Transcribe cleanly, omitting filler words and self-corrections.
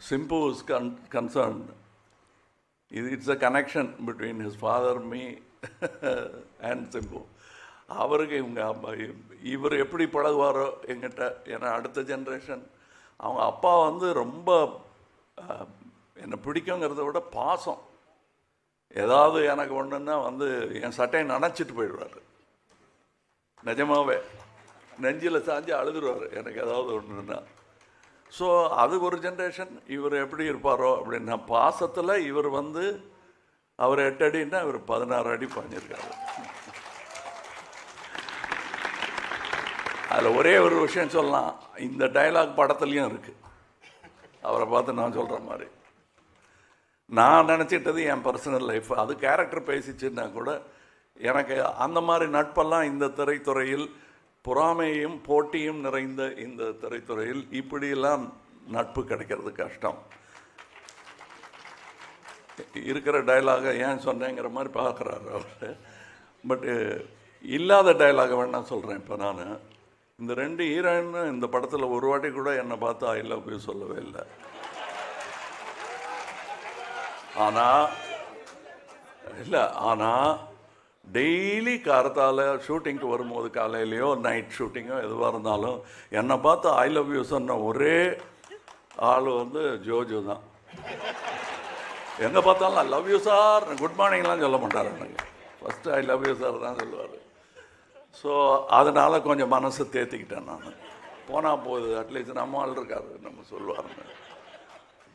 Simpu is concerned, it's a connection between his father, me and Simpu. அவருக்கு இவர் எப்படி பழகுவாரோ எங்கிட்ட, ஏன்னா அடுத்த ஜென்ரேஷன். அவங்க அப்பா வந்து ரொம்ப என்னை பிடிக்குங்கிறத விட பாசம். ஏதாவது எனக்கு ஒன்றுன்னா வந்து என் சட்டையை நனைச்சிட்டு போயிடுவார். நிஜமாவே நெஞ்சில் சாஞ்சு அழுதுருவார் எனக்கு ஏதாவது ஒன்றுன்னா. ஸோ அது ஒரு ஜென்ரேஷன். இவர் எப்படி இருப்பாரோ அப்படின்னா பாசத்தில் இவர் வந்து அவர் 8 அடின்னா இவர் 16 அடி பாஞ்சிருக்காரு. அதில் ஒரே ஒரு விஷயம் சொல்லலாம், இந்த டைலாக் படத்துலையும் இருக்குது. அவரை பார்த்து நான் சொல்கிற மாதிரி நான் நினச்சிட்டது என் பர்சனல் லைஃப், அது கேரக்டர் பேசிச்சுன்னா கூட எனக்கு அந்த மாதிரி நட்பெல்லாம் இந்த திரைத்துறையில், பொறாமையும் போட்டியும் நிறைந்த இந்த திரைத்துறையில் இப்படியெல்லாம் நட்பு கிடைக்கிறது கஷ்டம். இருக்கிற டைலாகை ஏன் சொன்னேங்கிற மாதிரி பார்க்குறாரு அவர். பட்டு இல்லாத டைலாகை வேணா சொல்கிறேன். இப்போ நான் இந்த 2 ஹீரோயின் இந்த படத்தில் ஒரு வாட்டி கூட என்னை பார்த்து ஐ லவ் யூ சொல்லவே இல்லை. ஆனால் டெய்லி காரத்தால் ஷூட்டிங்க்கு வரும்போது, காலையிலையோ நைட் ஷூட்டிங்கோ எதுவாக இருந்தாலும் என்னை பார்த்து ஐ லவ் யூ சொன்ன ஒரே ஆள் வந்து ஜோஜோ தான். எங்கே பார்த்தாலும் I love you sir, good மார்னிங்லாம் சொல்ல மாட்டார் எனக்கு. First I love you sir தான் சொல்லுவார். ஸோ அதனால் கொஞ்சம் மனசை தேத்திக்கிட்டேன் நான். போனால் போகுது, அட்லீஸ்ட் நம்ம ஆள் இருக்காரு நம்ம சொல்லுவாருன்னு.